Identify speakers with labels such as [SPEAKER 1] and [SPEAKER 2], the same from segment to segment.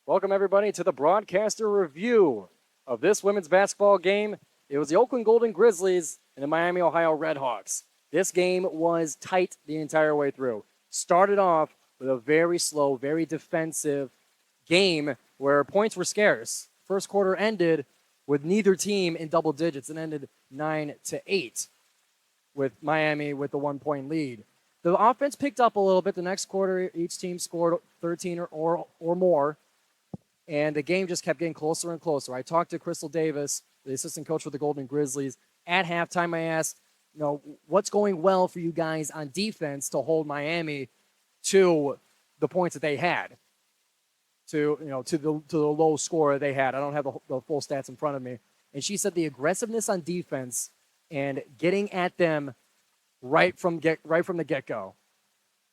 [SPEAKER 1] Welcome, everybody, to the broadcaster review of this women's basketball game. It was the Oakland Golden Grizzlies and the Miami, Ohio RedHawks. This game was tight the entire way through. Started off with a very slow, very defensive game where points were scarce. First quarter ended with neither team in double digits and ended 9-8 with Miami with the 1-point lead. The offense picked up a little bit. The next quarter, each team scored 13 or more. And the game just kept getting closer and closer. I talked to Crystal Davis, the assistant coach for the Golden Grizzlies. At halftime, I asked, what's going well for you guys on defense to hold Miami to the points that they had, to the low score they had. I don't have the full stats in front of me. And she said the aggressiveness on defense and getting at them right from the get-go,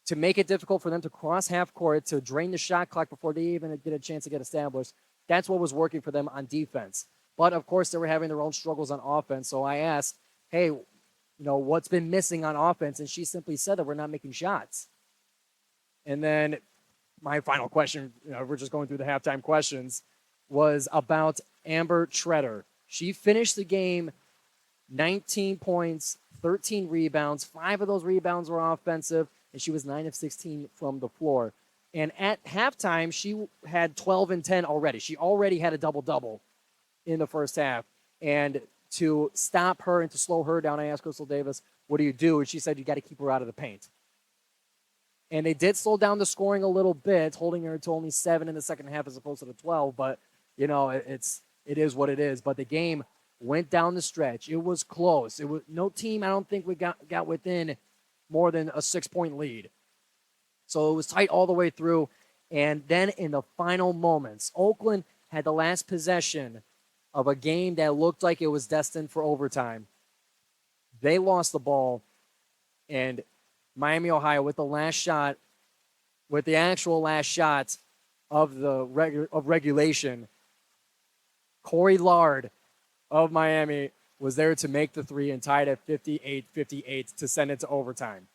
[SPEAKER 1] to make it difficult for them to cross half court, to drain the shot clock before they even get a chance to get established. That's what was working for them on defense. But, of course, they were having their own struggles on offense. So I asked, hey, what's been missing on offense? And she simply said that we're not making shots. And then my final question, we're just going through the halftime questions, was about Amber Treader. She finished the game 19 points, 13 rebounds. 5 of those rebounds were offensive. And she was 9 of 16 from the floor. And at halftime, she had 12 and 10 already. She already had a double-double in the first half. And to stop her and to slow her down, I asked Crystal Davis, what do you do? And she said, you got to keep her out of the paint. And they did slow down the scoring a little bit, holding her to only 7 in the second half as opposed to the 12. But, it is what it is. But the game went down the stretch. It was close. It was no team, I don't think we got within more than a 6-point lead. So it was tight all the way through. And then in the final moments, Oakland had the last possession of a game that looked like it was destined for overtime. They lost the ball, and Miami, Ohio, with the actual last shot of regulation, Corey Lard of Miami was there to make the three and tied at 58-58 to send it to overtime.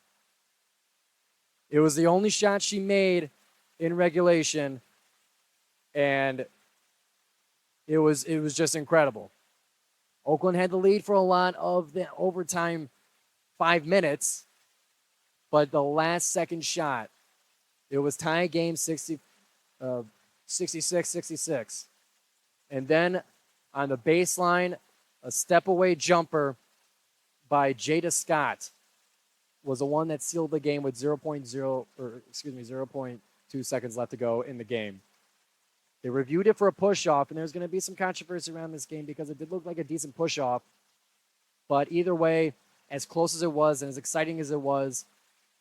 [SPEAKER 1] It was the only shot she made in regulation, and it was just incredible. Oakland had the lead for a lot of the overtime 5 minutes, but the last second shot, it was tie game 66-66. And then on the baseline, a step-away jumper by Jada Scott was the one that sealed the game with 0.2 seconds left to go in the game. They reviewed it for a push-off, and there's going to be some controversy around this game because it did look like a decent push-off. But either way, as close as it was and as exciting as it was,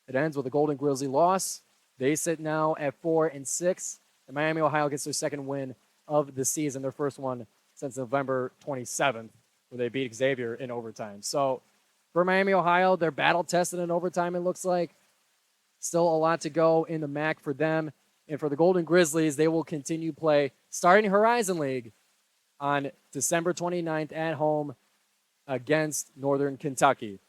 [SPEAKER 1] it ends with a Golden Grizzly loss. They sit now at 4-6, and Miami, Ohio gets their second win of the season, their first one since November 27th. Where they beat Xavier in overtime. So for Miami, Ohio, they're battle-tested in overtime, it looks like. Still a lot to go in the MAC for them. And for the Golden Grizzlies, they will continue play starting Horizon League on December 29th at home against Northern Kentucky.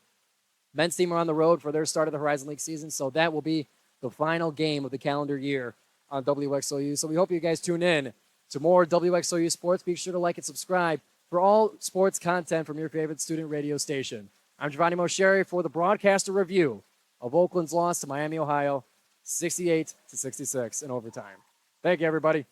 [SPEAKER 1] Men's team are on the road for their start of the Horizon League season, so that will be the final game of the calendar year on WXOU. So we hope you guys tune in to more WXOU sports. Be sure to like and subscribe for all sports content from your favorite student radio station. I'm Giovanni Mosheri for the broadcaster review of Oakland's loss to Miami, Ohio, 68-66 in overtime. Thank you, everybody.